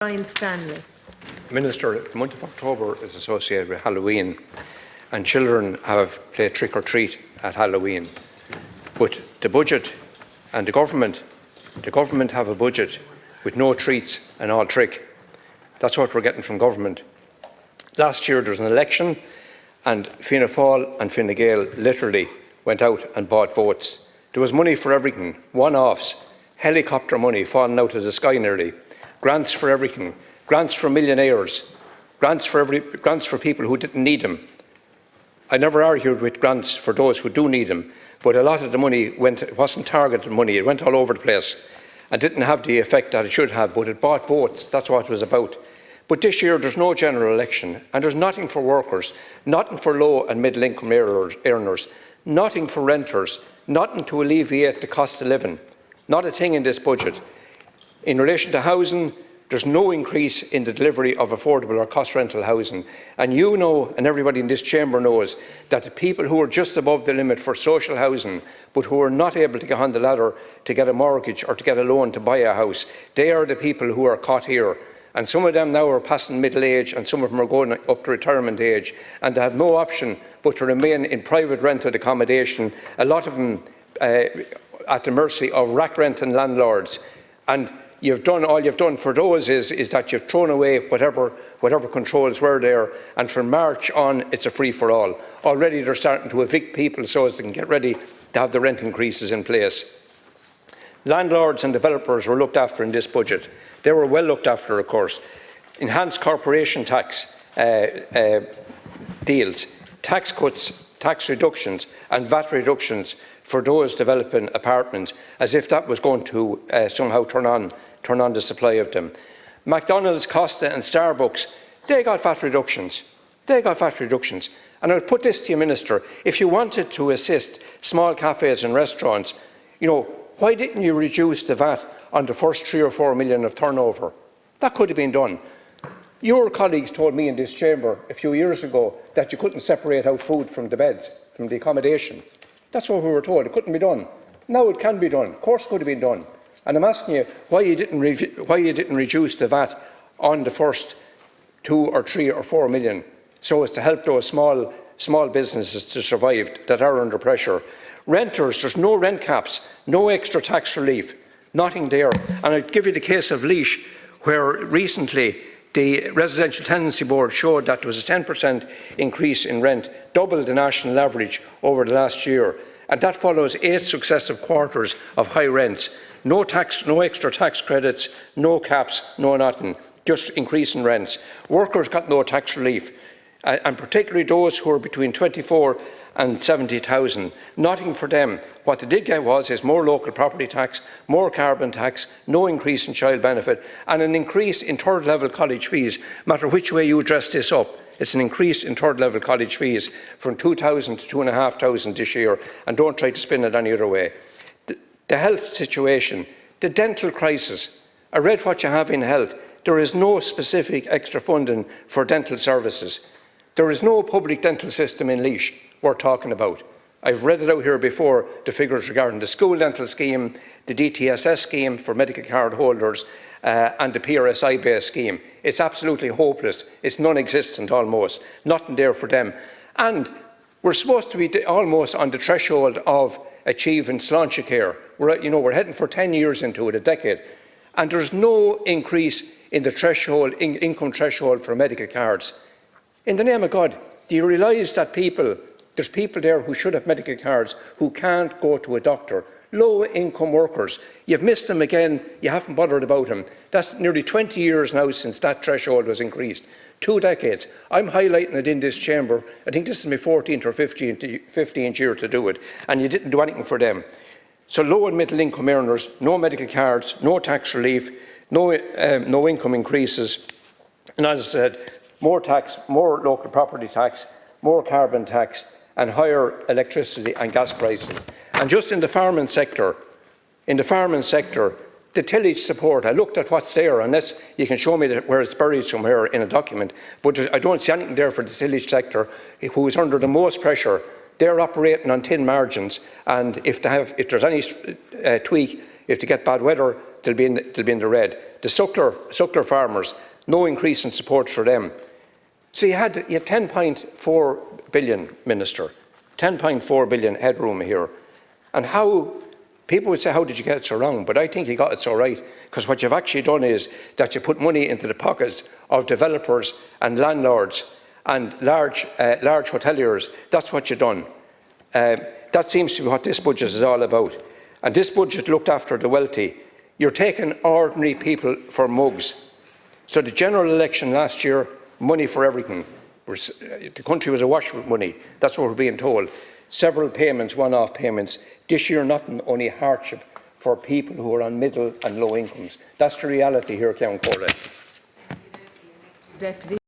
Brian Stanley. Minister, the month of October is associated with Halloween, and children have played trick or treat at Halloween. But the budget and the government have a budget with no treats and all trick. That's what we're getting from government. Last year there was an election, and Fianna Fáil and Fine Gael literally went out and bought votes. There was money for everything, one-offs, helicopter money falling out of the sky nearly, grants for everything, grants for millionaires, grants for people who didn't need them. I never argued with grants for those who do need them, but a lot of the money it wasn't targeted money, it went all over the place and didn't have the effect that it should have, but it bought votes, that's what it was about. But this year there's no general election, and there's nothing for workers, nothing for low and middle income earners, nothing for renters, nothing to alleviate the cost of living, not a thing in this budget. In relation to housing, there's no increase in the delivery of affordable or cost rental housing. And you know, and everybody in this chamber knows, that the people who are just above the limit for social housing, but who are not able to get on the ladder to get a mortgage or to get a loan to buy a house, they are the people who are caught here. And some of them now are passing middle age, and some of them are going up to retirement age, and they have no option but to remain in private rented accommodation, a lot of them at the mercy of rack rent and landlords. And all you've done for those is that you've thrown away whatever controls were there, and from March on it's a free-for-all. Already they're starting to evict people so as they can get ready to have the rent increases in place. Landlords and developers were looked after in this budget. They were well looked after, of course. Enhanced corporation tax deals, tax cuts, tax reductions and VAT reductions for those developing apartments, as if that was going to somehow turn on the supply of them. McDonald's, Costa and Starbucks, they got VAT reductions. And I would put this to you, Minister, if you wanted to assist small cafes and restaurants, why didn't you reduce the VAT on the first 3 or 4 million of turnover? That could have been done. Your colleagues told me in this chamber a few years ago that you couldn't separate out food from the beds, from the accommodation. That's what we were told. It couldn't be done. Now it can be done. Of course it could have been done. And I'm asking you why you didn't reduce the VAT on the first 2 or 3 or 4 million so as to help those small businesses to survive that are under pressure. Renters, there's no rent caps, no extra tax relief, nothing there. And I'd give you the case of Laois, where recently the Residential Tenancy Board showed that there was a 10% increase in rent, double the national average over the last year. And that follows 8 successive quarters of high rents. No tax, no extra tax credits, no caps, no nothing, just increasing rents. Workers got no tax relief, and particularly those who are between 24 and 70,000. Nothing for them. What they did get is more local property tax, more carbon tax, no increase in child benefit, and an increase in third-level college fees. No matter which way you dress this up, it's an increase in third-level college fees from 2,000 to 2,500 this year, and don't try to spin it any other way. The health situation, the dental crisis. I read what you have in health. There is no specific extra funding for dental services. There is no public dental system in Laois we're talking about. I've read it out here before, the figures regarding the school dental scheme, the DTSS scheme for medical card holders, and the PRSI-based scheme. It's absolutely hopeless. It's non-existent almost. Nothing there for them. And we're supposed to be almost on the threshold of achieving sláinte care. We're heading for 10 years into it, a decade. And there's no increase in the threshold, income threshold for medical cards. In the name of God, do you realise that there's people there who should have medical cards who can't go to a doctor? Low-income workers. You've missed them again. You haven't bothered about them. That's nearly 20 years now since that threshold was increased. 2 decades. I'm highlighting it in this chamber. I think this is my 14th or 15th year to do it, and you didn't do anything for them. So low and middle income earners, no medical cards, no tax relief, no income increases, and as I said, more tax, more local property tax, more carbon tax, and higher electricity and gas prices. And just in the farming sector, the tillage support, I looked at what's there, unless you can show me where it's buried somewhere in a document, but I don't see anything there for the tillage sector, who is under the most pressure. They're operating on thin margins, and if there's any tweak, if they get bad weather, they'll be in the red. The suckler farmers, no increase in support for them. So you had 10.4 billion, Minister, 10.4 billion headroom here. And how, people would say, how did you get it so wrong? But I think you got it so right, because what you've actually done is that you put money into the pockets of developers and landlords and large hoteliers. That's what you've done. That seems to be what this budget is all about. And this budget looked after the wealthy. You're taking ordinary people for mugs. So the general election last year, money for everything. The country was awash with money. That's what we're being told. Several payments, one-off payments. This year, nothing, only hardship for people who are on middle and low incomes. That's the reality here, Count Corley. Deputy.